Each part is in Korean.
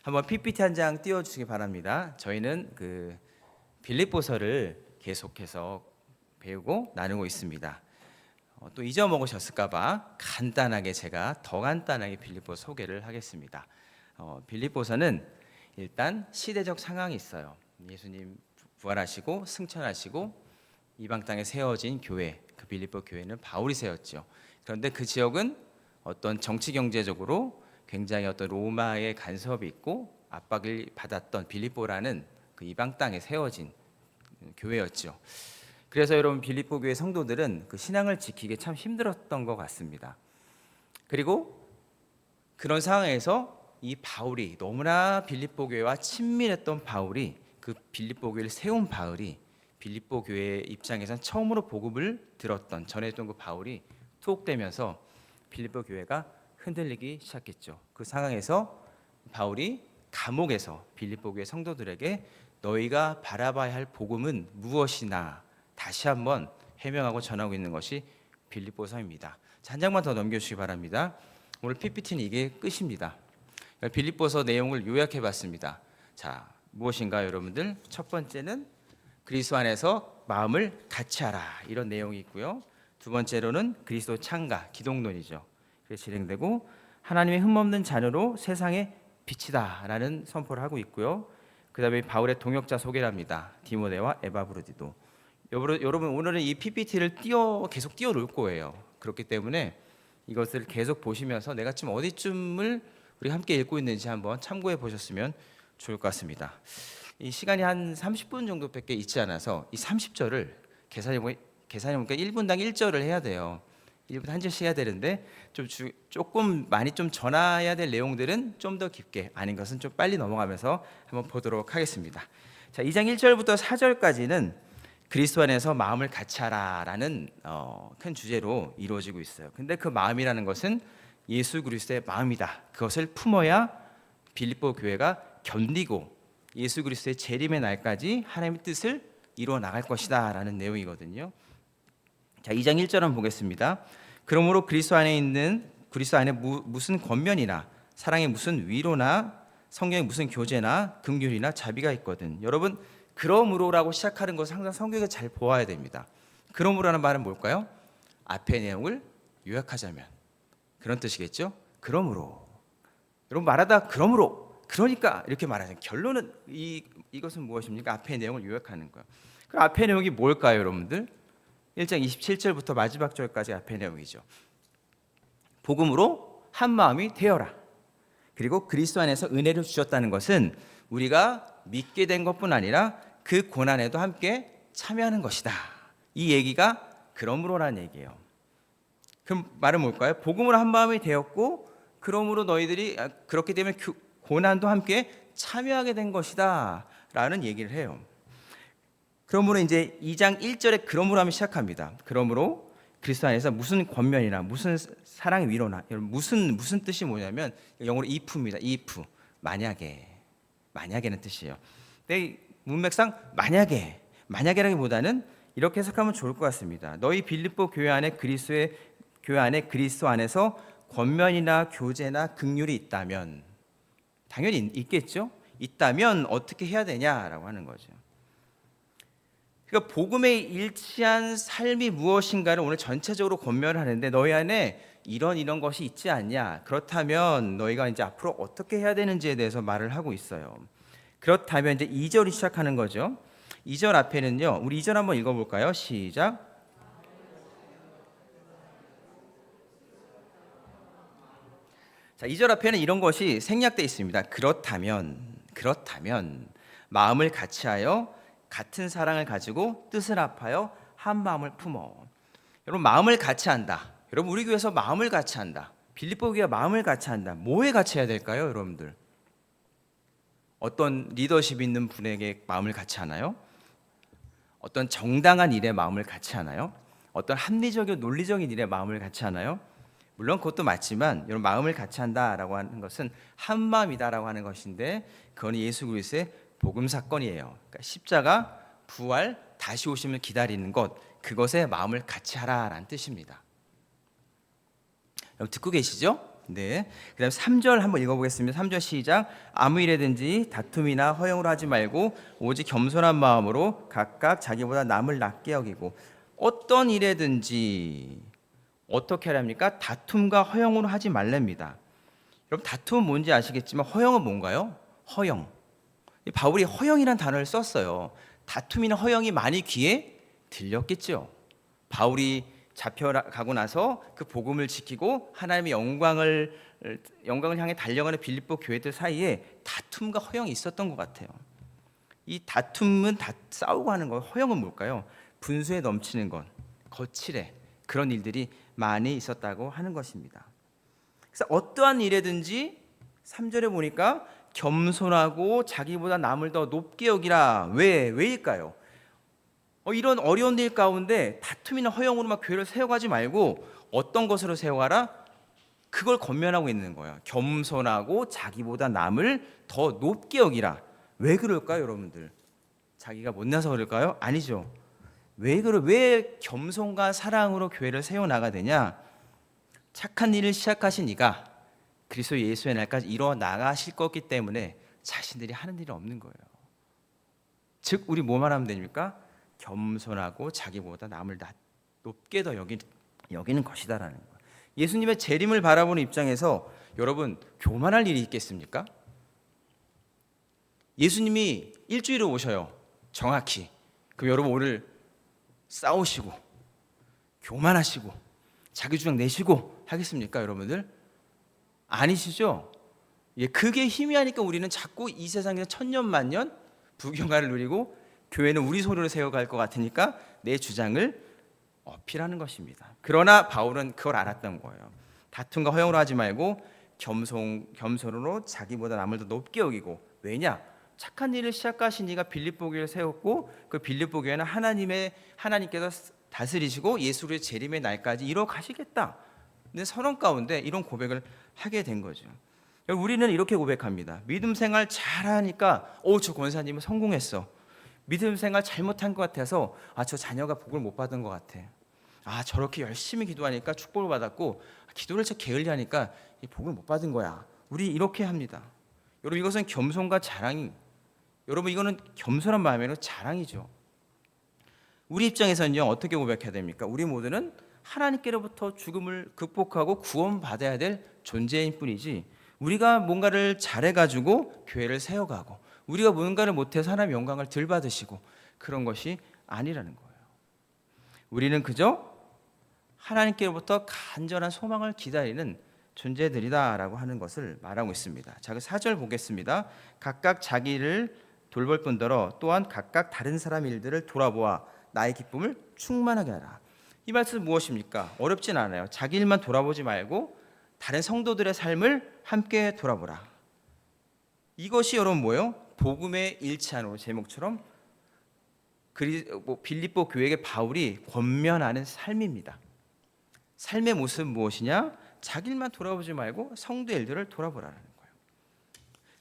한번 PPT 한 장 띄워주시기 바랍니다. 저희는 그 빌립보서를 계속해서 배우고 나누고 있습니다. 또 잊어먹으셨을까봐 간단하게 제가 더 간단하게 빌립보서 소개를 하겠습니다. 빌립보서는 일단 시대적 상황이 있어요. 예수님 부활하시고 승천하시고 이방 땅에 세워진 교회, 그 빌립보 교회는 바울이 세웠죠. 그런데 그 지역은 어떤 정치 경제적으로 굉장히 어떤 로마의 간섭이 있고 압박을 받았던 빌립보라는 그 이방 땅에 세워진 교회였죠. 그래서 여러분 빌립보 교회 성도들은 그 신앙을 지키기 참 힘들었던 것 같습니다. 그리고 그런 상황에서 이 바울이 너무나 빌립보 교회와 친밀했던 바울이 그 빌립보 교회를 세운 바울이 빌립보 교회 입장에선 처음으로 복음을 들었던 전했던 그 바울이 투옥되면서 빌립보 교회가 흔들리기 시작했죠. 그 상황에서 바울이 감옥에서 빌립보 교회 성도들에게 너희가 바라봐야 할 복음은 무엇이나 다시 한번 해명하고 전하고 있는 것이 빌립보서입니다. 한 장만 더 넘겨주시기 바랍니다. 오늘 PPT는 이게 끝입니다. 빌립보서 내용을 요약해봤습니다. 자, 무엇인가요, 여러분들? 첫 번째는 그리스도 안에서 마음을 같이 하라, 이런 내용이 있고요. 두 번째로는 그리스도 창가, 기독론이죠. 그래서 진행되고 하나님의 흠없는 자녀로 세상의 빛이다라는 선포를 하고 있고요. 그 다음에 바울의 동역자 소개를 합니다. 디모데와 에바브로디도. 여러분 오늘은 이 PPT를 계속 띄워 놓을 거예요. 그렇기 때문에 이것을 계속 보시면서 내가 지금 어디쯤을 우리 함께 읽고 있는지 한번 참고해 보셨으면 좋을 것 같습니다. 이 시간이 한 30분 정도밖에 있지 않아서 이 30절을 계산해 보니까 1분당 1절을 해야 돼요. 1분 한 절씩 해야 되는데 조금 많이 좀 전해야 될 내용들은 좀 더 깊게, 아닌 것은 좀 빨리 넘어가면서 한번 보도록 하겠습니다. 자, 2장 1절부터 4절까지는 그리스도 안에서 마음을 같이 하라라는 큰 주제로 이루어지고 있어요. 근데 그 마음이라는 것은 예수 그리스도의 마음이다. 그것을 품어야 빌립보 교회가 견디고 예수 그리스도의 재림의 날까지 하나님의 뜻을 이루어 나갈 것이다 라는 내용이거든요. 자, 2장 1절 한번 보겠습니다. 그러므로 그리스도 안에 무슨 권면이나 사랑의 무슨 위로나 성경에 무슨 교제나 긍휼이나 자비가 있거든. 여러분, 그러므로라고 시작하는 것을 항상 성경에 잘 보아야 됩니다. 그러므로라는 말은 뭘까요? 앞의 내용을 요약하자면 그런 뜻이겠죠. 그러므로, 여러분 말하다 그러므로, 그러니까 이렇게 말하잖아요. 결론은 이것은 무엇입니까? 앞의 내용을 요약하는 거예요. 그럼 앞의 내용이 뭘까요, 여러분들? 1장 27절부터 마지막 절까지 앞의 내용이죠. 복음으로 한 마음이 되어라. 그리고 그리스도 안에서 은혜를 주셨다는 것은 우리가 믿게 된 것뿐 아니라 그 고난에도 함께 참여하는 것이다. 이 얘기가 그러므로라는 얘기예요. 그럼 말은 뭘까요? 복음으로 한 마음이 되었고 그러므로 너희들이 그렇게 되면 고난도 함께 참여하게 된 것이다 라는 얘기를 해요. 그러므로 이제 2장 1절에 그러므로 하면 시작합니다. 그러므로 그리스도 안에서 무슨 권면이나 무슨 사랑의 위로나, 무슨 뜻이 뭐냐면 영어로 if입니다. if, 만약에는 뜻이에요. 근데 문맥상 만약에라기보다는 이렇게 해석하면 좋을 것 같습니다. 너희 빌립보 교회 안에 그리스도 안에서 권면이나 교제나 긍휼이 있다면, 당연히 있겠죠. 있다면 어떻게 해야 되냐라고 하는 거죠. 그러니까 복음에 일치한 삶이 무엇인가를 오늘 전체적으로 권면을 하는데 너희 안에 이런 것이 있지 않냐? 그렇다면 너희가 이제 앞으로 어떻게 해야 되는지에 대해서 말을 하고 있어요. 그렇다면 이제 2절이 시작하는 거죠. 2절 앞에는요. 우리 2절 한번 읽어볼까요? 시작. 자, 2절 앞에는 이런 것이 생략되어 있습니다. 그렇다면 마음을 같이하여 같은 사랑을 가지고 뜻을 합하여 한 마음을 품어. 여러분, 마음을 같이 한다. 여러분, 우리 교회에서 마음을 같이 한다. 빌립보 교회가 마음을 같이 한다. 뭐에 같이 해야 될까요, 여러분들? 어떤 리더십 있는 분에게 마음을 같이 하나요? 어떤 정당한 일에 마음을 같이 하나요? 어떤 합리적이고 논리적인 일에 마음을 같이 하나요? 물론 그것도 맞지만 여러분, 마음을 같이 한다라고 하는 것은 한 마음이다라고 하는 것인데 그건 예수 그리스도의 복음 사건이에요. 그러니까 십자가, 부활, 다시 오심을 기다리는 것, 그것에 마음을 같이 하라라는 뜻입니다. 여러분 듣고 계시죠? 네. 그다음 3절 한번 읽어보겠습니다. 3절 시작. 아무 일에든지 다툼이나 허영으로 하지 말고 오직 겸손한 마음으로 각각 자기보다 남을 낮게 여기고. 어떤 일에든지 어떻게 하랍니까? 다툼과 허영으로 하지 말랍니다. 여러분, 다툼은 뭔지 아시겠지만 허영은 뭔가요? 허영. 바울이 허영이라는 단어를 썼어요. 다툼이나 허영이 많이 귀에 들렸겠죠. 바울이 잡혀가고 나서 그 복음을 지키고 하나님의 영광을 향해 달려가는 빌립보 교회들 사이에 다툼과 허영이 있었던 것 같아요. 이 다툼은 싸우고 하는 거, 허영은 뭘까요? 분수에 넘치는 것, 거칠해, 그런 일들이 많이 있었다고 하는 것입니다. 그래서 어떠한 일에든지 3절에 보니까 겸손하고 자기보다 남을 더 높게 여기라. 왜일까요? 이런 어려운 일 가운데 다툼이나 허영으로 막 교회를 세워가지 말고 어떤 것으로 세워가라? 그걸 권면하고 있는 거예요. 겸손하고 자기보다 남을 더 높게 여기라. 왜 그럴까요, 여러분들? 자기가 못나서 그럴까요? 아니죠. 왜 겸손과 사랑으로 교회를 세워나가야 되냐? 착한 일을 시작하신 이가 그리스도 예수의 날까지 이뤄 나가실 거기 때문에 자신들이 하는 일이 없는 거예요. 즉 우리 뭐 말하면 됩니까? 겸손하고 자기보다 남을 높게 더 여기는 것이다라는 거예요. 예수님의 재림을 바라보는 입장에서 여러분 교만할 일이 있겠습니까? 예수님이 일주일에 오셔요. 정확히. 그럼 여러분 오늘 싸우시고 교만하시고 자기 주장 내시고 하겠습니까, 여러분들? 아니시죠? 예, 그게 희미하니까 우리는 자꾸 이 세상에서 천년만년 부귀영화를 누리고 교회는 우리 소리로 세워갈 것 같으니까 내 주장을 어필하는 것입니다. 그러나 바울은 그걸 알았던 거예요. 다툼과 허영으로 하지 말고 겸손으로 자기보다 남을 더 높게 여기고. 왜냐? 착한 일을 시작하신 이가 빌립보 교회를 세웠고 그 빌립보 교회는 하나님께서 다스리시고 예수의 재림의 날까지 이뤄 가시겠다. 근데 선언 가운데 이런 고백을 하게 된 거죠. 우리는 이렇게 고백합니다. 믿음 생활 잘하니까 저 권사님은 성공했어. 믿음 생활 잘못한 것 같아서 저 자녀가 복을 못 받은 것 같아. 저렇게 열심히 기도하니까 축복을 받았고 기도를 저 게을리하니까 복을 못 받은 거야. 우리 이렇게 합니다. 여러분 이것은 겸손과 자랑이, 여러분 이거는 겸손한 마음에는 자랑이죠. 우리 입장에서는요 어떻게 고백해야 됩니까? 우리 모두는 하나님께로부터 죽음을 극복하고 구원받아야 될 존재인 뿐이지 우리가 뭔가를 잘해가지고 교회를 세워가고 우리가 뭔가를 못해서 하나님의 영광을 덜 받으시고 그런 것이 아니라는 거예요. 우리는 그저 하나님께로부터 간절한 소망을 기다리는 존재들이다라고 하는 것을 말하고 있습니다. 자, 그 4절 보겠습니다. 각각 자기를 돌볼 뿐더러 또한 각각 다른 사람 일들을 돌아보아 나의 기쁨을 충만하게 하라. 이 말씀은 무엇입니까? 어렵진 않아요. 자기 일만 돌아보지 말고 다른 성도들의 삶을 함께 돌아보라. 이것이 여러분 뭐예요? 복음의 일치하는 제목처럼 빌립보 교회에게 바울이 권면하는 삶입니다. 삶의 모습은 무엇이냐? 자기 일만 돌아보지 말고 성도의 일들을 돌아보라는 거예요.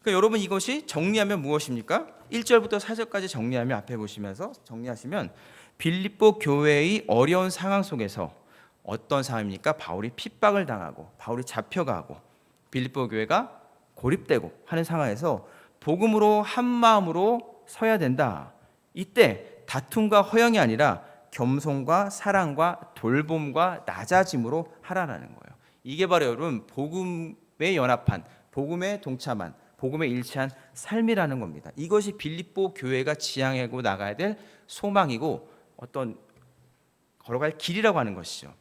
그러니까 여러분 이것이 정리하면 무엇입니까? 1절부터 4절까지 정리하면 앞에 보시면서 정리하시면 빌립보 교회의 어려운 상황 속에서 어떤 상황입니까? 바울이 핍박을 당하고 바울이 잡혀가고 빌립보 교회가 고립되고 하는 상황에서 복음으로 한 마음으로 서야 된다. 이때 다툼과 허영이 아니라 겸손과 사랑과 돌봄과 낮아짐으로 하라는 거예요. 이게 바로 여러분 복음에 연합한, 복음에 동참한, 복음에 일치한 삶이라는 겁니다. 이것이 빌립보 교회가 지향하고 나가야 될 소망이고 어떤 걸어갈 길이라고 하는 것이죠.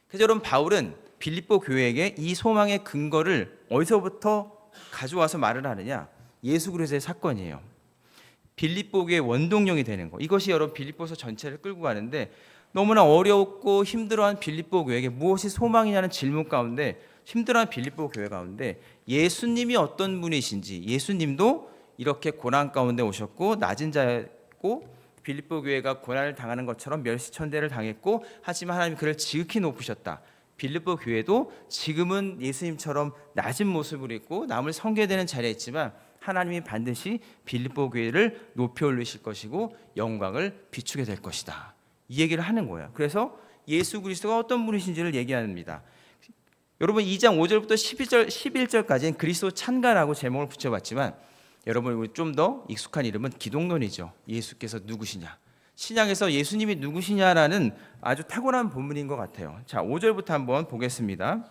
그래서 여러분 바울은 빌립보 교회에게 이 소망의 근거를 어디서부터 가져와서 말을 하느냐? 예수 그리스도의 사건이에요. 빌립보 교회의 원동력이 되는 거. 이것이 여러분 빌립보서 전체를 끌고 가는데 너무나 어렵고 힘들어한 빌립보 교회에게 무엇이 소망이냐는 질문 가운데 힘들어한 빌립보 교회 가운데 예수님이 어떤 분이신지, 예수님도 이렇게 고난 가운데 오셨고 낮은 자였고 빌립보 교회가 고난을 당하는 것처럼 멸시천대를 당했고 하지만 하나님이 그를 지극히 높으셨다. 빌립보 교회도 지금은 예수님처럼 낮은 모습을 입고 남을 섬겨야 자리에 있지만 하나님이 반드시 빌립보 교회를 높이 올리실 것이고 영광을 비추게 될 것이다. 이 얘기를 하는 거예요. 그래서 예수 그리스도가 어떤 분이신지를 얘기합니다. 여러분 2장 5절부터 11절까지는 그리스도 찬가라고 제목을 붙여봤지만 여러분 좀 더 익숙한 이름은 기독론이죠. 예수께서 누구시냐, 신약에서 예수님이 누구시냐라는 아주 탁월한 본문인 것 같아요. 자, 5절부터 한번 보겠습니다.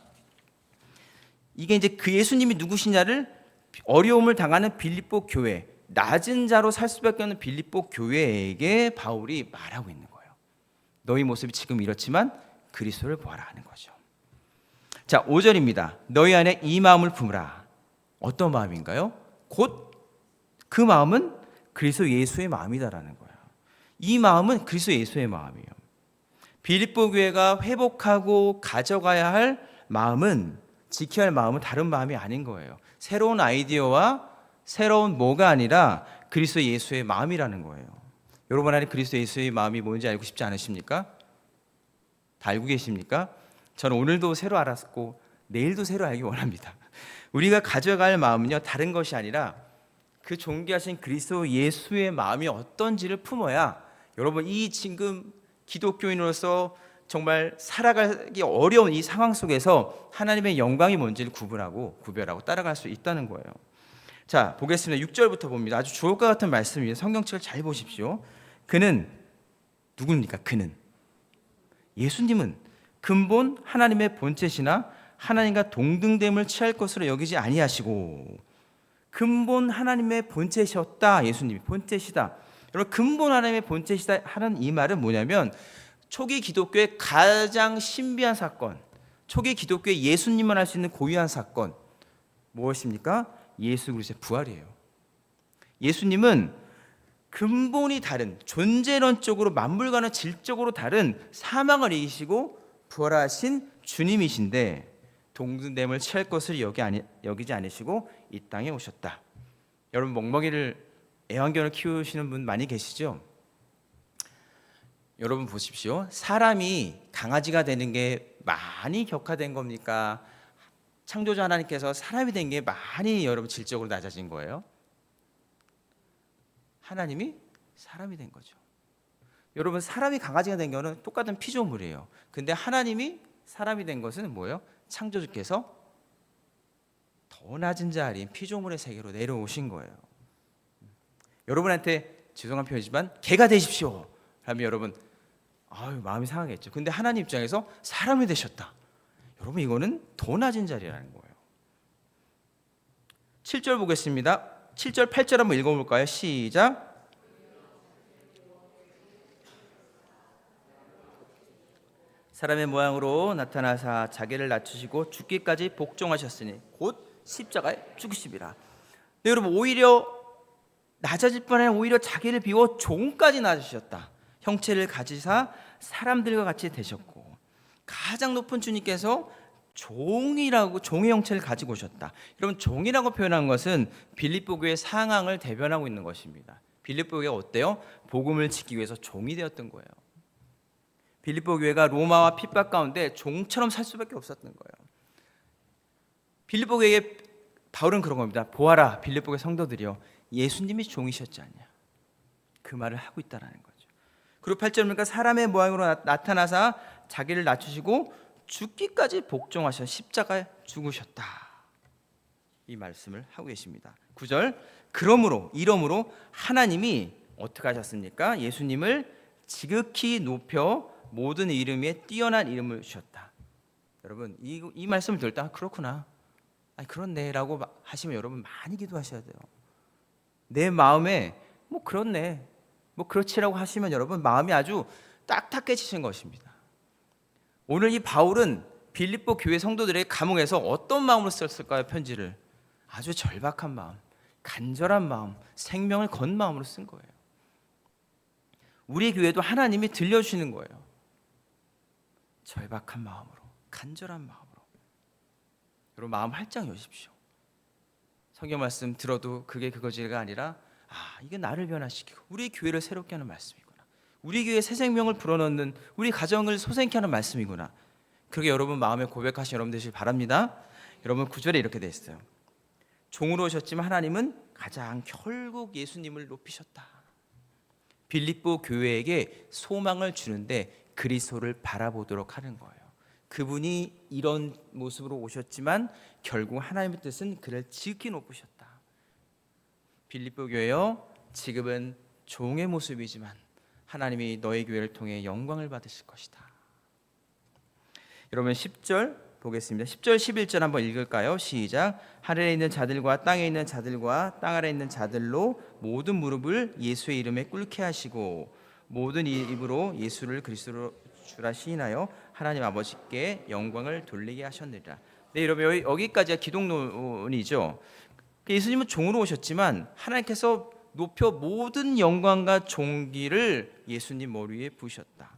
이게 이제 그 예수님이 누구시냐를 어려움을 당하는 빌립보 교회, 낮은 자로 살 수밖에 없는 빌립보 교회에게 바울이 말하고 있는 거예요. 너희 모습이 지금 이렇지만 그리스도를 보아라 하는 거죠. 자, 5절입니다. 너희 안에 이 마음을 품으라. 어떤 마음인가요? 곧 그 마음은 그리스도 예수의 마음이다라는 거예요. 이 마음은 그리스도 예수의 마음이에요. 빌립보 교회가 회복하고 가져가야 할 마음은, 지켜야 할 마음은 다른 마음이 아닌 거예요. 새로운 아이디어와 새로운 뭐가 아니라 그리스도 예수의 마음이라는 거예요. 여러분 안에 그리스도 예수의 마음이 뭔지 알고 싶지 않으십니까? 다 알고 계십니까? 저는 오늘도 새로 알았고 내일도 새로 알기 원합니다. 우리가 가져갈 마음은요, 다른 것이 아니라 그 존귀하신 그리스도 예수의 마음이 어떤지를 품어야 여러분 이 지금 기독교인으로서 정말 살아가기 어려운 이 상황 속에서 하나님의 영광이 뭔지를 구별하고 따라갈 수 있다는 거예요. 자, 보겠습니다. 6절부터 봅니다. 아주 주옥과 같은 말씀이에요. 성경책을 잘 보십시오. 그는 누굽니까? 그는 예수님은 근본 하나님의 본체시나 하나님과 동등됨을 취할 것으로 여기지 아니하시고, 근본 하나님의 본체셨다. 예수님이 본체시다. 여러분, 근본 하나님의 본체시다 하는 이 말은 뭐냐면 초기 기독교의 가장 신비한 사건, 초기 기독교의 예수님만 할 수 있는 고유한 사건 무엇입니까? 예수 그리스도의 부활이에요. 예수님은 근본이 다른, 존재론적으로 만물과는 질적으로 다른 사망을 이기시고 부활하신 주님이신데 동등됨을 취할 것을 여기지 않으시고 이 땅에 오셨다. 여러분, 멍멍이를 애완견을 키우시는 분 많이 계시죠? 여러분 보십시오. 사람이 강아지가 되는 게 많이 격화된 겁니까? 창조자 하나님께서 사람이 된 게 많이 여러분 질적으로 낮아진 거예요? 하나님이 사람이 된 거죠. 여러분, 사람이 강아지가 된 거는 똑같은 피조물이에요. 근데 하나님이 사람이 된 것은 뭐예요? 창조주께서 더 낮은 자리인 피조물의 세계로 내려오신 거예요. 여러분한테 죄송한 표현이지만 개가 되십시오 하면 여러분 마음이 상하겠죠. 근데 하나님 입장에서 사람이 되셨다. 여러분, 이거는 더 낮은 자리라는 거예요. 7절 보겠습니다. 7절 8절 한번 읽어볼까요? 시작. 사람의 모양으로 나타나사 자기를 낮추시고 죽기까지 복종하셨으니 곧 십자가에 죽으심이라. 네, 여러분, 오히려 낮아질 뻔해 오히려 자기를 비워 종까지 낮으셨다. 형체를 가지사 사람들과 같이 되셨고, 가장 높은 주님께서 종의 형체를 가지고 오셨다. 여러분, 종이라고 표현한 것은 빌립보 교회의 상황을 대변하고 있는 것입니다. 빌립보 교회가 어때요? 복음을 지키기 위해서 종이 되었던 거예요. 빌립보 교회가 로마와 핍박 가운데 종처럼 살 수밖에 없었던 거예요. 빌립보 교회에 바울은 그런 겁니다. 보아라, 빌립보 교회 성도들이여, 예수님이 종이셨지 않냐. 그 말을 하고 있다는 거죠. 그리고 8절입니까? 사람의 모양으로 나타나사 자기를 낮추시고 죽기까지 복종하셔 십자가에 죽으셨다. 이 말씀을 하고 계십니다. 9절, 이러므로 하나님이 어떻게 하셨습니까? 예수님을 지극히 높여 모든 이름 위에 뛰어난 이름을 주셨다. 여러분, 이 말씀을 들을 때 그렇구나, 그렇네 라고 하시면 여러분 많이 기도하셔야 돼요. 내 마음에 그렇네, 그렇지라고 하시면 여러분 마음이 아주 딱딱해지신 것입니다. 오늘 이 바울은 빌립보 교회 성도들의 감옥에서 어떤 마음으로 썼을까요? 편지를 아주 절박한 마음, 간절한 마음, 생명을 건 마음으로 쓴 거예요. 우리 교회도 하나님이 들려주시는 거예요. 절박한 마음으로, 간절한 마음으로. 여러분, 마음 활짝 여십시오. 성경 말씀 들어도 그게 그거지가 아니라 이게 나를 변화시키고 우리 교회를 새롭게 하는 말씀이구나, 우리 교회에 새 생명을 불어넣는, 우리 가정을 소생케 하는 말씀이구나. 그렇게 여러분 마음에 고백하신 여러분 되시길 바랍니다. 여러분, 9절에 이렇게 되어 있어요. 종으로 오셨지만 하나님은 가장 결국 예수님을 높이셨다. 빌립보 교회에게 소망을 주는데 그리스도를 바라보도록 하는 거예요. 그분이 이런 모습으로 오셨지만 결국 하나님의 뜻은 그를 지극히 높으셨다. 빌립보 교회여, 지금은 종의 모습이지만 하나님이 너희 교회를 통해 영광을 받으실 것이다. 여러분 10절 보겠습니다. 10절 11절 한번 읽을까요? 시작. 하늘에 있는 자들과 땅에 있는 자들과 땅 아래 있는 자들로 모든 무릎을 예수의 이름에 꿇게 하시고 모든 입으로 예수를 그리스도로 주라 시인하여 하나님 아버지께 영광을 돌리게 하셨느니라. 네, 여러분 여기까지가 기독론이죠. 예수님은 종으로 오셨지만 하나님께서 높여 모든 영광과 존귀를 예수님 머리 위에 부으셨다.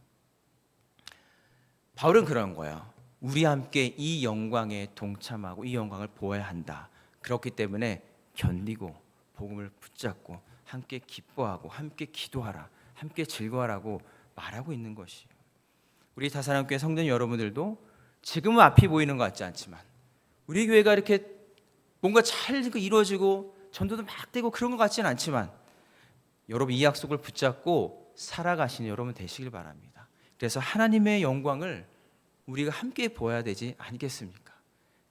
바울은 그런 거야. 우리 함께 이 영광에 동참하고 이 영광을 보아야 한다. 그렇기 때문에 견디고 복음을 붙잡고 함께 기뻐하고 함께 기도하라, 함께 즐거워하라고 말하고 있는 것이에요. 우리 다사랑교회 성도 여러분들도 지금은 앞이 보이는 것 같지 않지만 우리 교회가 이렇게 뭔가 잘 이루어지고 전도도 막 되고 그런 것 같지는 않지만 여러분 이 약속을 붙잡고 살아가시는 여러분 되시길 바랍니다. 그래서 하나님의 영광을 우리가 함께 보아야 되지 않겠습니까?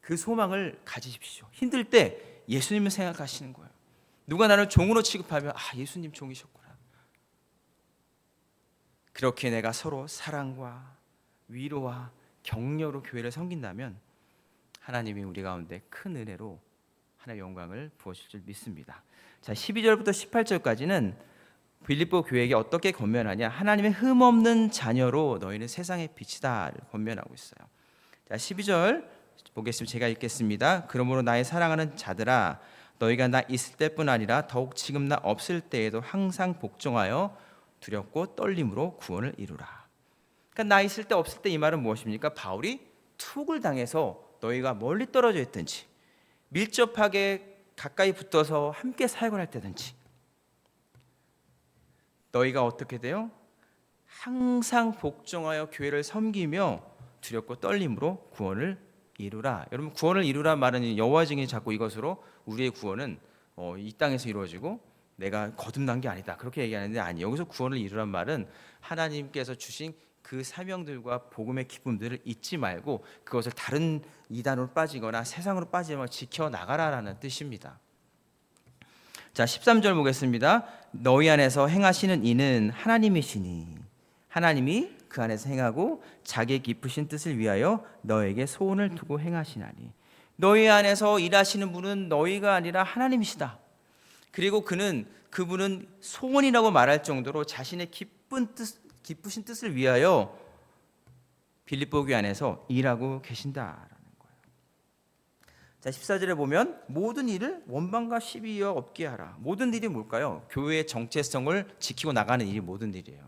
그 소망을 가지십시오. 힘들 때 예수님을 생각하시는 거예요. 누가 나를 종으로 취급하면 예수님 종이셨구나. 그렇게 내가 서로 사랑과 위로와 격려로 교회를 섬긴다면 하나님이 우리 가운데 큰 은혜로 하나님의 영광을 부어주실 줄 믿습니다. 자, 12절부터 18절까지는 빌립보 교회에게 어떻게 권면하냐? 하나님의 흠없는 자녀로 너희는 세상의 빛이다를 권면하고 있어요. 자, 12절 보겠습니다. 제가 읽겠습니다. 그러므로 나의 사랑하는 자들아, 너희가 나 있을 때뿐 아니라 더욱 지금 나 없을 때에도 항상 복종하여 두렵고 떨림으로 구원을 이루라. 그러니까 나 있을 때 없을 때 이 말은 무엇입니까? 바울이 투옥을 당해서 너희가 멀리 떨어져 있든지 밀접하게 가까이 붙어서 함께 사역을 할 때든지 너희가 어떻게 돼요? 항상 복종하여 교회를 섬기며 두렵고 떨림으로 구원을 이루라. 여러분 구원을 이루라 말은 여호와 증인이 자꾸 이것으로 우리의 구원은 이 땅에서 이루어지고 내가 거듭난 게 아니다 그렇게 얘기하는데 아니, 여기서 구원을 이루란 말은 하나님께서 주신 그 사명들과 복음의 기쁨들을 잊지 말고 그것을 다른 이단으로 빠지거나 세상으로 빠지지 말고 지켜나가라라는 뜻입니다. 자, 13절 보겠습니다. 너희 안에서 행하시는 이는 하나님이시니 하나님이 그 안에서 행하고 자기의 깊으신 뜻을 위하여 너에게 소원을 두고 행하시나니. 너희 안에서 일하시는 분은 너희가 아니라 하나님이시다. 그리고 그분은 소원이라고 말할 정도로 자신의 깊으신 뜻을 위하여 빌립보 교회 안에서 일하고 계신다라는 거예요. 자, 14절에 보면 모든 일을 원망과 시비와 없게 하라. 모든 일이 뭘까요? 교회의 정체성을 지키고 나가는 일이 모든 일이에요.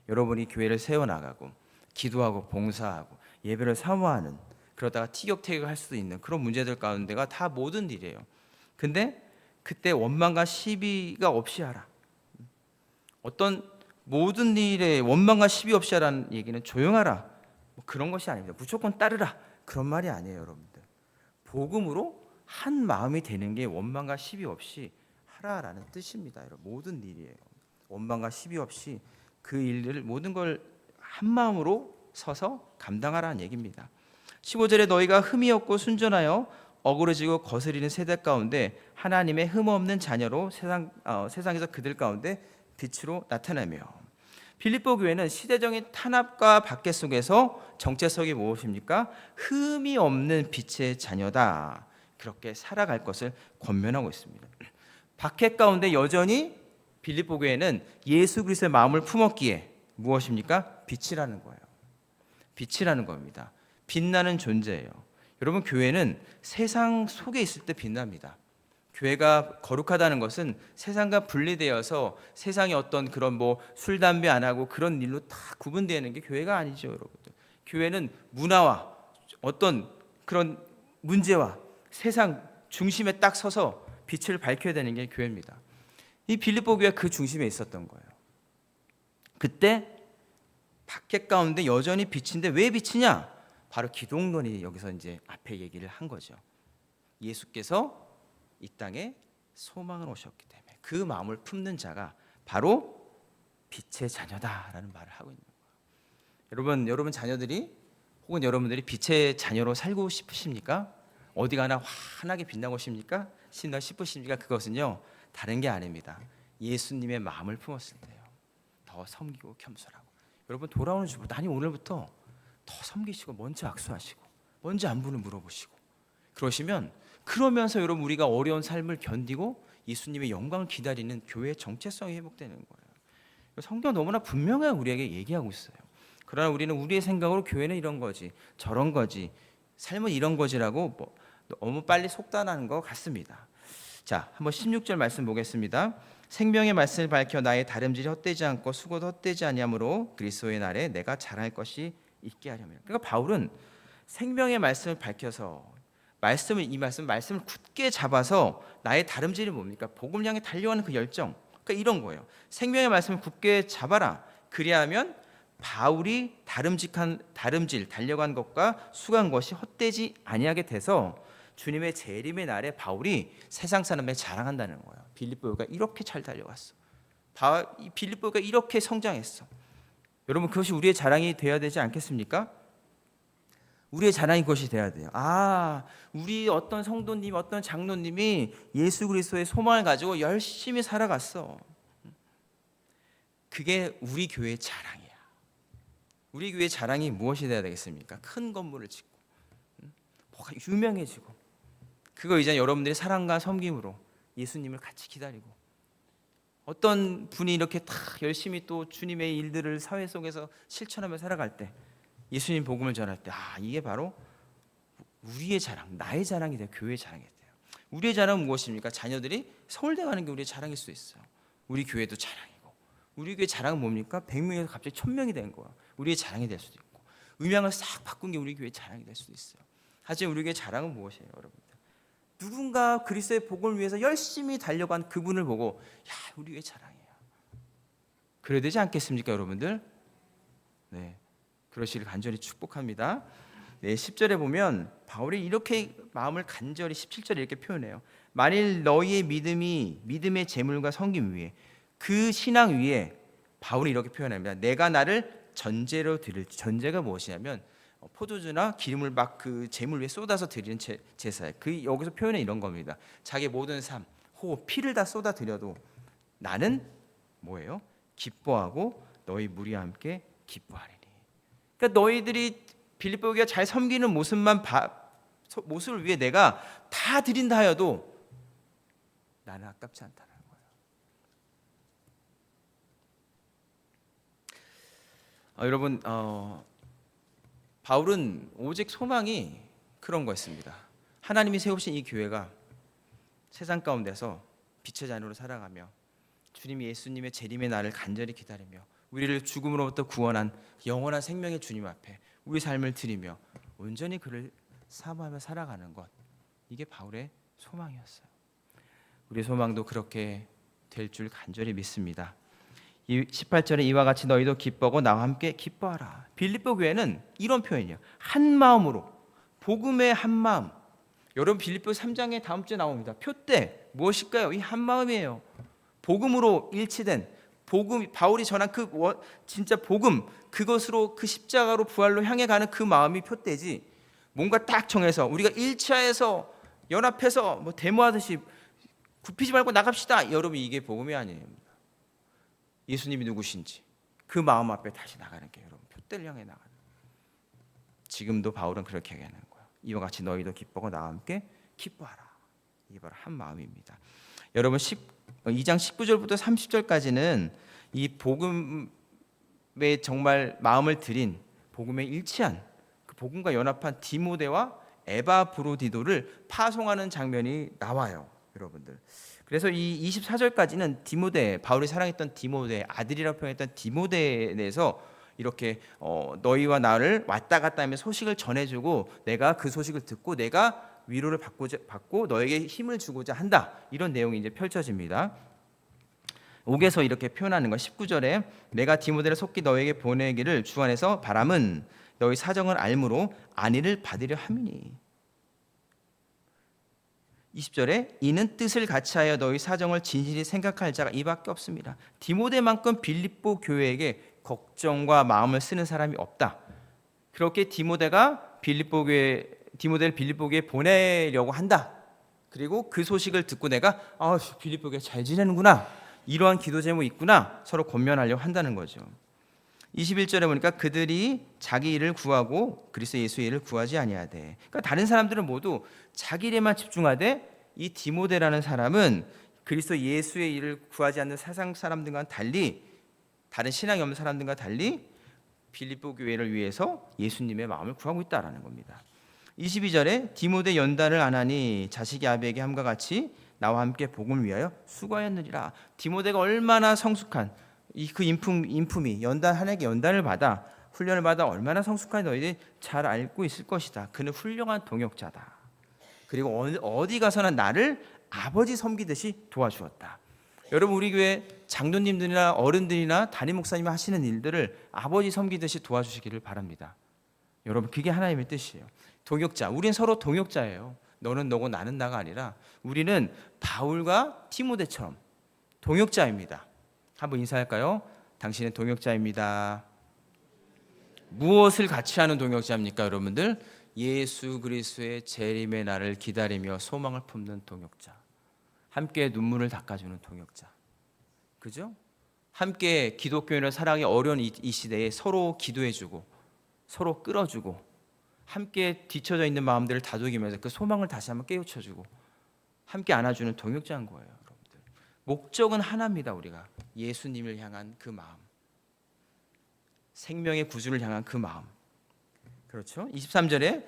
여러분이 교회를 세워나가고 기도하고 봉사하고 예배를 사모하는, 그러다가 티격태격할 수도 있는 그런 문제들 가운데가 다 모든 일이에요. 근데 그때 원망과 시비가 없이 하라. 어떤 모든 일에 원망과 시비 없이 하라는 얘기는 조용하라 그런 것이 아닙니다. 무조건 따르라 그런 말이 아니에요. 여러분들, 복음으로 한 마음이 되는 게 원망과 시비 없이 하라라는 뜻입니다. 여러분, 모든 일이에요. 원망과 시비 없이 그 일을 모든 걸 한 마음으로 서서 감당하라는 얘기입니다. 15절에 너희가 흠이 없고 순전하여 어그러지고 거스리는 세대 가운데 하나님의 흠없는 자녀로 세상에서 그들 가운데 빛으로 나타나며. 빌립보 교회는 시대적인 탄압과 박해 속에서 정체성이 무엇입니까? 흠이 없는 빛의 자녀다. 그렇게 살아갈 것을 권면하고 있습니다. 박해 가운데 여전히 빌립보 교회는 예수 그리스도의 마음을 품었기에 무엇입니까? 빛이라는 거예요. 빛이라는 겁니다. 빛나는 존재예요. 여러분, 교회는 세상 속에 있을 때 빛납니다. 교회가 거룩하다는 것은 세상과 분리되어서 세상의 어떤 그런 술, 담배 안 하고 그런 일로 다 구분되는 게 교회가 아니죠, 여러분들. 교회는 문화와 어떤 그런 문제와 세상 중심에 딱 서서 빛을 밝혀야 되는 게 교회입니다. 이 빌립보 교회가 그 중심에 있었던 거예요. 그때 박해 가운데 여전히 빛인데 왜 빛이냐? 바로 기독론이 여기서 이제 앞에 얘기를 한 거죠. 예수께서 이 땅에 소망을 오셨기 때문에 그 마음을 품는 자가 바로 빛의 자녀다라는 말을 하고 있는 거예요. 여러분 자녀들이 혹은 여러분들이 빛의 자녀로 살고 싶으십니까? 어디 가나 환하게 빛나고 싶으십니까? 그것은요 다른 게 아닙니다. 예수님의 마음을 품었을 때요. 더 섬기고 겸손하고. 여러분 돌아오는 주부터 아니 오늘부터 더 섬기시고 먼저 악수하시고 먼저 안부를 물어보시고 그러면서 여러분 우리가 어려운 삶을 견디고 예수님의 영광을 기다리는 교회의 정체성이 회복되는 거예요. 성경 너무나 분명하게 우리에게 얘기하고 있어요. 그러나 우리는 우리의 생각으로 교회는 이런 거지 저런 거지 삶은 이런 거지라고 너무 빨리 속단하는 것 같습니다. 자, 한번 16절 말씀 보겠습니다. 생명의 말씀을 밝혀 나의 다름질이 헛되지 않고 수고도 헛되지 아니하므로 그리스도의 날에 내가 자랑할 것이 있게 하려면. 그러니까 바울은 생명의 말씀을 밝혀서 말씀을 굳게 잡아서 나의 다름질이 뭡니까? 복음을 향해 달려가는 그 열정. 그러니까 이런 거예요. 생명의 말씀을 굳게 잡아라. 그리하면 바울이 다름질 달려간 것과 수고한 것이 헛되지 아니하게 돼서 주님의 재림의 날에 바울이 세상 사람에게 자랑한다는 거예요. 빌립보가 이렇게 잘 달려갔어. 빌립보가 이렇게 성장했어. 여러분 그것이 우리의 자랑이 되어야 되지 않겠습니까? 우리의 자랑이 그것이 돼야 돼요. 우리 어떤 성도님, 어떤 장로님이 예수 그리스도의 소망을 가지고 열심히 살아갔어. 그게 우리 교회의 자랑이야. 우리 교회의 자랑이 무엇이 돼야 되겠습니까? 큰 건물을 짓고 뭐가 유명해지고 그거 이제 여러분들의 사랑과 섬김으로 예수님을 같이 기다리고 어떤 분이 이렇게 다 열심히 또 주님의 일들을 사회 속에서 실천하며 살아갈 때 예수님 복음을 전할 때 이게 바로 우리의 자랑, 나의 자랑이 돼요. 교회의 자랑이 돼요. 우리의 자랑은 무엇입니까? 자녀들이 서울대 가는 게 우리의 자랑일 수 있어요. 우리 교회도 자랑이고 우리 교회 자랑은 뭡니까? 100명에서 갑자기 1000명이 된 거야. 우리의 자랑이 될 수도 있고 음향을 싹 바꾼 게 우리 교회의 자랑이 될 수도 있어요. 하지만 우리 교회의 자랑은 무엇이에요, 여러분들? 누군가 그리스도의 복음을 위해서 열심히 달려간 그분을 보고 우리 교회 자랑이야. 그래야 되지 않겠습니까, 여러분들? 네, 그러시길 간절히 축복합니다. 네, 10절에 보면 바울이 이렇게 마음을 간절히 17절에 이렇게 표현해요. 만일 너희의 믿음의 재물과 섬김 위에 그 신앙 위에 바울이 이렇게 표현합니다. 내가 나를 전제로 드릴지. 전제가 무엇이냐면 포도주나 기름을 막 그 재물 위에 쏟아서 드리는 제사예요. 여기서 표현은 이런 겁니다. 자기 모든 삶, 피를 다 쏟아 드려도 나는 뭐예요? 기뻐하고 너희 무리와 함께 기뻐하리니. 그러니까 너희들이 빌립보 교회가 잘 섬기는 모습을 위해 내가 다 드린다 하여도 나는 아깝지 않다는 거예요. 여러분 바울은 오직 소망이 그런 거였습니다. 하나님이 세우신 이 교회가 세상 가운데서 빛의 자녀로 살아가며 주님 예수님의 재림의 날을 간절히 기다리며 우리를 죽음으로부터 구원한 영원한 생명의 주님 앞에 우리 삶을 드리며 온전히 그를 사모하며 살아가는 것, 이게 바울의 소망이었어요. 우리 소망도 그렇게 될 줄 간절히 믿습니다. 18절에 이와 같이 너희도 기뻐하고 나와 함께 기뻐하라. 빌립보 교회는 이런 표현이에요. 한 마음으로, 복음의 한 마음. 여러분 빌립보 3장에 다음 주에 나옵니다. 표대 무엇일까요? 이 한 마음이에요. 복음으로 일치된 복음, 바울이 전한 진짜 복음, 그것으로 그 십자가로 부활로 향해 가는 그 마음이 표대지. 뭔가 딱 정해서 우리가 일치하여서 연합해서 데모하듯이 굽히지 말고 나갑시다. 여러분 이게 복음이 아니에요. 예수님이 누구신지 그 마음 앞에 다시 나가는 게 여러분 표대를 향해 나가는. 지금도 바울은 그렇게 얘기하는 거예요. 이와 같이 너희도 기뻐하고 나와 함께 기뻐하라. 이게 바로 한 마음입니다. 여러분 2장 19절부터 30절까지는 이 복음에 정말 마음을 들인 복음에 일치한 그 복음과 연합한 디모데와 에바브로디도를 파송하는 장면이 나와요, 여러분들. 그래서 이 24절까지는 바울이 사랑했던 디모데, 아들이라고 표현했던 디모데에 대해서 이렇게 너희와 나를 왔다 갔다 하며 소식을 전해주고 내가 그 소식을 듣고 내가 위로를 받고 너에게 힘을 주고자 한다. 이런 내용이 이제 펼쳐집니다. 5에서 이렇게 표현하는 거 19절에 내가 디모데를 속히 너에게 보내기를 주 안에서 바람은 너희 사정을 알므로 안위를 받으려 함이니. 20절에 이는 뜻을 같이하여 너희 사정을 진실히 생각할 자가 이밖에 없습니다. 디모데만큼 빌립보 교회에게 걱정과 마음을 쓰는 사람이 없다. 그렇게 디모데를 빌립보 교회에 보내려고 한다. 그리고 그 소식을 듣고 내가 빌립보 교회 잘 지내는구나, 이러한 기도 제목이 있구나, 서로 권면하려고 한다는 거죠. 21절에 보니까 그들이 자기 일을 구하고 그리스도 예수의 일을 구하지 아니하되, 그러니까 다른 사람들은 모두 자기 일에만 집중하되 이 디모데라는 사람은 그리스도 예수의 일을 구하지 않는 세상 사람들과 달리, 다른 신앙이 없는 사람들과 달리 빌립보 교회를 위해서 예수님의 마음을 구하고 있다라는 겁니다. 22절에 디모데 연단을 안 하니 자식이 아비에게 함과 같이 나와 함께 복음을 위하여 수고하였느니라. 디모데가 얼마나 성숙한 그 인품이 한에게 연단을 받아 훈련을 받아 얼마나 성숙한 너희들이 잘 알고 있을 것이다. 그는 훌륭한 동역자다. 그리고 어디 가서나 나를 아버지 섬기듯이 도와주었다. 여러분, 우리 교회 장로님들이나 어른들이나 담임 목사님이 하시는 일들을 아버지 섬기듯이 도와주시기를 바랍니다. 여러분, 그게 하나님의 뜻이에요. 동역자, 우린 서로 동역자예요. 너는 너고 나는 나가 아니라 우리는 바울과 디모데처럼 동역자입니다. 한번 인사할까요? 당신은 동역자입니다. 무엇을 같이 하는 동역자입니까, 여러분들? 예수 그리스도의 재림의 날을 기다리며 소망을 품는 동역자. 함께 눈물을 닦아주는 동역자. 그죠? 함께 기독교인의 사랑이 어려운 이 시대에 서로 기도해주고 서로 끌어주고 함께 뒤처져 있는 마음들을 다독이면서 그 소망을 다시 한번 깨우쳐주고 함께 안아주는 동역자인 거예요, 여러분들. 목적은 하나입니다. 우리가 예수님을 향한 그 마음, 생명의 구주를 향한 그 마음. 그렇죠? 23절에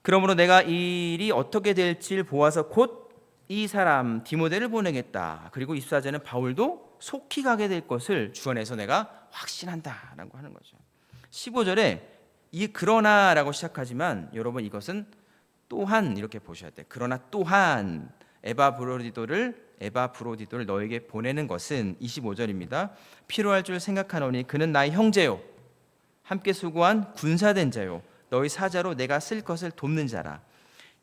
그러므로 내가 이 일이 어떻게 될지 보아서 곧 이 사람 디모데를 보내겠다. 그리고 24절에는 바울도 속히 가게 될 것을 주 안에서 내가 확신한다라고 하는 거죠. 15절에 이 그러나라고 시작하지만 여러분, 이것은 또한 이렇게 보셔야 돼요. 그러나 또한 에바브로디도를 너에게 보내는 것은 25절입니다. 필요할 줄 생각하노니 그는 나의 형제요 함께 수고한 군사된 자요 너희 사자로 내가 쓸 것을 돕는 자라.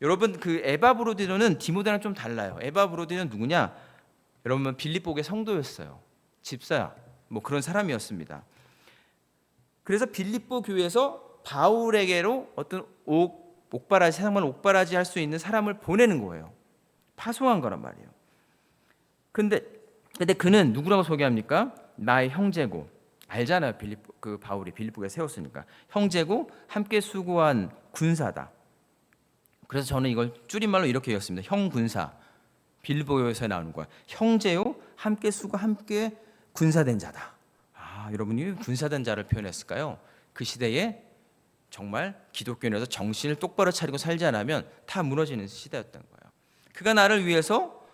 여러분, 그 에바브로디도는 디모데랑 좀 달라요. 에바브로디는 누구냐? 여러분, 빌립보의 성도였어요. 집사야, 뭐 그런 사람이었습니다. 그래서 빌립보 교회에서 바울에게로 어떤 세상만 옥바라지 할 수 있는 사람을 보내는 거예요. 파송한 거란 말이에요. 근데 그는 누구라고 소개합니까? 나의 형제고. 알잖아요. 바울이 빌립보에 세웠으니까. 형제고 함께 수고한 군사다. 그래서 저는 이걸 줄임말로 이렇게 읽었습니다. 형군사. 빌립보에서 나오는 거야. 형제요 함께 수고 함께 군사된 자다. 여러분이 군사된 자를 표현했을까요? 그 시대에 정말 기독교인에서 정신을 똑바로 차리고 살지 않으면 다 무너지는 시대였던 거예요. 그가 나를 위해서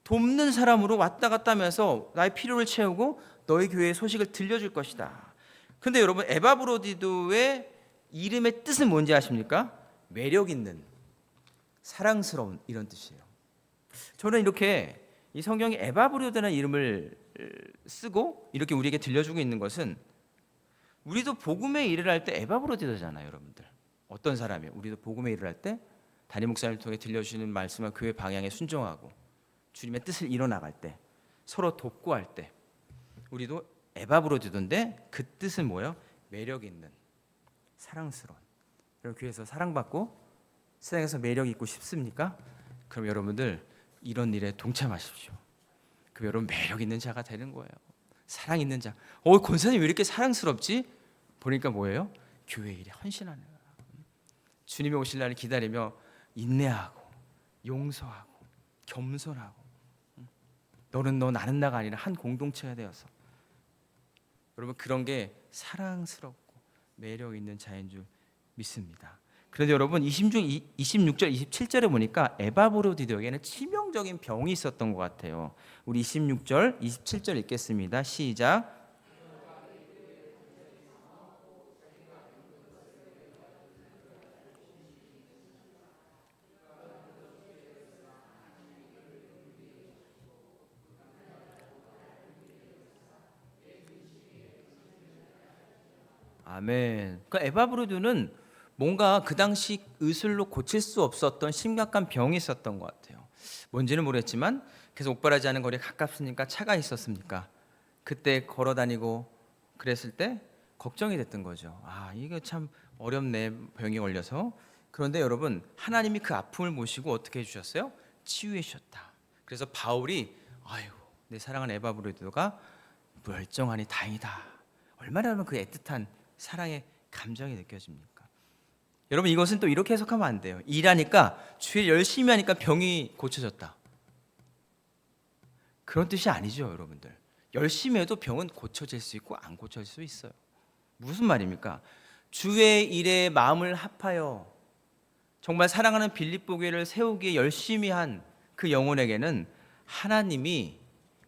돕는 사람으로 왔다 갔다 하면서 나의 필요를 채우고 너희 교회의 소식을 들려줄 것이다. 근데 여러분, 에바브로디도의 이름의 뜻은 뭔지 아십니까? 매력 있는, 사랑스러운, 이런 뜻이에요. 저는 이렇게 이 성경에 에바브로디라는 이름을 쓰고 이렇게 우리에게 들려주고 있는 것은, 우리도 복음의 일을 할 때 에바브로디잖아요, 여러분들. 어떤 사람이에요? 우리도 복음의 일을 할 때 담임 목사님을 통해 들려주시는 말씀과 교회 방향에 순종하고 주님의 뜻을 이뤄나갈 때, 서로 돕고 할 때 우리도 에바브로디도인데 그 뜻은 뭐예요? 매력 있는, 사랑스러운. 여러분, 교회에서 사랑받고 세상에서 매력 있고 싶습니까? 그럼 여러분들 이런 일에 동참하십시오. 그럼 여러분 매력 있는 자가 되는 거예요. 사랑 있는 자. 권사님 왜 이렇게 사랑스럽지? 보니까 뭐예요? 교회 일에 헌신하는 거예요. 주님이 오실 날을 기다리며 인내하고 용서하고 겸손하고, 너는 너 나는 나가 아니라 한 공동체가 되어서, 여러분, 그런 게 사랑스럽고 매력 있는 자인 줄 믿습니다. 그런데 여러분, 26절 27절에 보니까 에바브로디도에게는 치명적인 병이 있었던 것 같아요. 우리 26절 27절 읽겠습니다. 시작. 아멘. 그 에바브로디는 뭔가 그 당시 의술로 고칠 수 없었던 심각한 병이 있었던 것 같아요. 뭔지는 모르겠지만, 그래서 옥바라지 하는 거리에 가깝으니까 차가 있었습니까? 그때 걸어 다니고 그랬을 때 걱정이 됐던 거죠. 아, 이게 참 어렵네, 병이 걸려서. 그런데 여러분, 하나님이 그 아픔을 모시고 어떻게 해주셨어요? 치유해 주셨다. 그래서 바울이 아유, 내 사랑하는 에바브로디도가 멀쩡하니 다행이다. 얼마나 여러분 그 애틋한 사랑의 감정이 느껴집니까? 여러분, 이것은 또 이렇게 해석하면 안 돼요. 일하니까, 주일 열심히 하니까 병이 고쳐졌다, 그런 뜻이 아니죠. 여러분들, 열심히 해도 병은 고쳐질 수 있고 안 고쳐질 수 있어요. 무슨 말입니까? 주의 일에 마음을 합하여 정말 사랑하는 빌립보 교회를 세우기에 열심히 한 그 영혼에게는 하나님이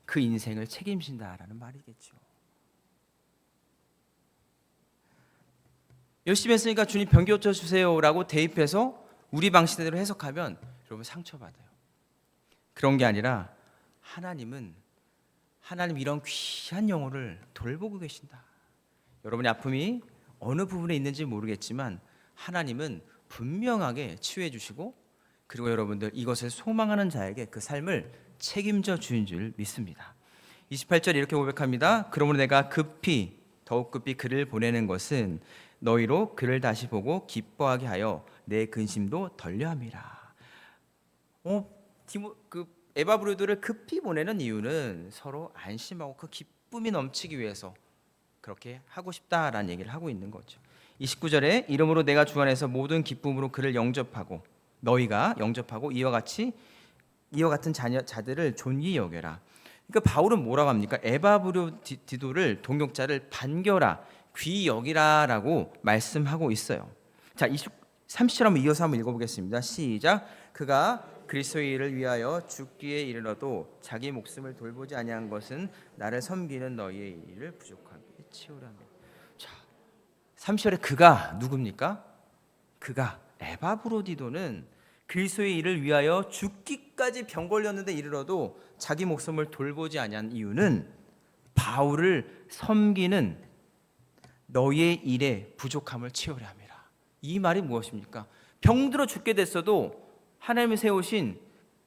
그 인생을 책임진다라는 말이겠죠. 열심히 했으니까 주님 병 고쳐주세요라고 대입해서 우리 방식대로 해석하면 여러분 상처받아요. 그런 게 아니라 하나님 이런 귀한 영혼을 돌보고 계신다. 여러분의 아픔이 어느 부분에 있는지 모르겠지만 하나님은 분명하게 치유해 주시고, 그리고 여러분들 이것을 소망하는 자에게 그 삶을 책임져 주인 줄 믿습니다. 28절 이렇게 고백합니다. 그러므로 내가 더욱 급히 그를 보내는 것은 너희로 그를 다시 보고 기뻐하게 하여 내 근심도 덜려함이라. 에바브로디도를 급히 보내는 이유는 서로 안심하고 그 기쁨이 넘치기 위해서 그렇게 하고 싶다라는 얘기를 하고 있는 거죠. 29절에 이러므로 내가 주 안에서 모든 기쁨으로 그를 너희가 영접하고 이와 같은 자들을 존귀히 여겨라. 그러니까 바울은 뭐라고 합니까? 에바브로디도를 동역자를 반겨라, 귀히 여기라라고 말씀하고 있어요. 자, 30절 한번 이어서 한번 읽어보겠습니다. 시작. 그가 그리스도의 일을 위하여 죽기에 이르러도 자기 목숨을 돌보지 아니한 것은 나를 섬기는 너희의 일을 부족하게 채우라며. 자, 30절에 그가 누굽니까? 그가 에바브로디도는 그리스도의 일을 위하여 죽기까지 병 걸렸는데 이르러도 자기 목숨을 돌보지 아니한 이유는 바울을 섬기는 너희의 일에 부족함을 채우려 함이라. 이 말이 무엇입니까? 병들어 죽게 됐어도 하나님이 세우신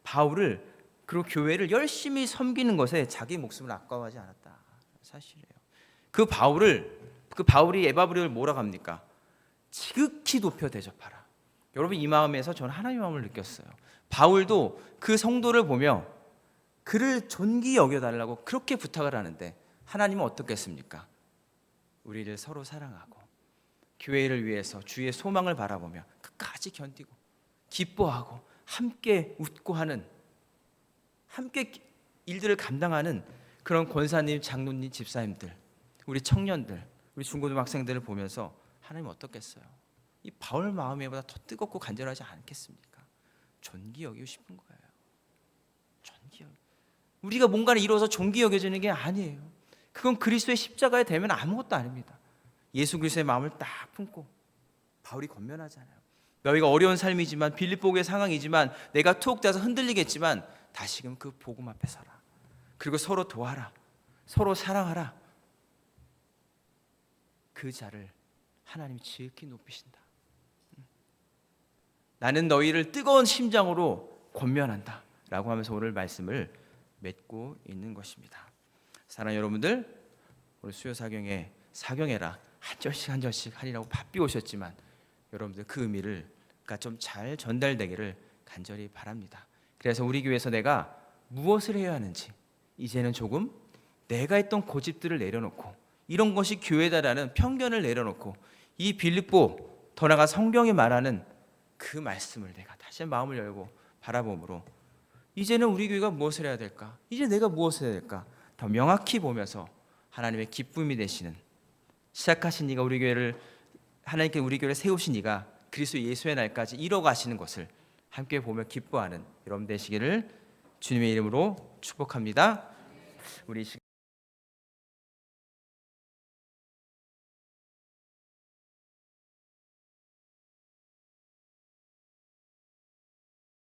바울을, 그리고 교회를 열심히 섬기는 것에 자기 목숨을 아까워하지 않았다. 사실이에요. 그 바울이 에바브로디도를 뭐라고 합니까? 지극히 높여 대접하라. 여러분, 이 마음에서 저는 하나님의 마음을 느꼈어요. 바울도 그 성도를 보며 그를 존귀히 여겨달라고 그렇게 부탁을 하는데 하나님은 어떻겠습니까? 우리를 서로 사랑하고 교회를 위해서 주의 소망을 바라보며 끝까지 견디고 기뻐하고 함께 웃고 하는, 함께 일들을 감당하는 그런 권사님, 장로님, 집사님들, 우리 청년들, 우리 중고등학생들을 보면서 하나님 어떻겠어요? 이 바울 마음에보다 더 뜨겁고 간절하지 않겠습니까? 존귀 여기고 싶은 거예요. 존귀 여기. 우리가 뭔가를 이루어서 존귀 여겨지는 게 아니에요. 그건 그리스도의 십자가에 대면 아무것도 아닙니다. 예수 그리스도의 마음을 딱 품고 바울이 권면하잖아요. 너희가 어려운 삶이지만, 빌립보의 상황이지만, 내가 툭 짜서 흔들리겠지만 다시금 그 복음 앞에 서라. 그리고 서로 도와라, 서로 사랑하라. 그 자를 하나님이 지극히 높이신다. 나는 너희를 뜨거운 심장으로 권면한다 라고 하면서 오늘 말씀을 맺고 있는 것입니다. 사랑하는 여러분들, 오늘 수요 사경회라 한 절씩 하리라고 바삐 오셨지만 여러분들 그 의미를 좀 잘 전달되기를 간절히 바랍니다. 그래서 우리 교회에서 내가 무엇을 해야 하는지 이제는 조금 내가 했던 고집들을 내려놓고, 이런 것이 교회다라는 편견을 내려놓고 이 빌립보, 더 나아가 성경이 말하는 그 말씀을 내가 다시 마음을 열고 바라봄으로 이제는 우리 교회가 무엇을 해야 될까? 이제 내가 무엇을 해야 될까? 더 명확히 보면서 하나님의 기쁨이 되시는, 시작하신 이가 하나님께 우리 교회를 세우신 이가 그리스도 예수의 날까지 이뤄가시는 것을 함께 보며 기뻐하는 여러분 되시기를 주님의 이름으로 축복합니다. 우리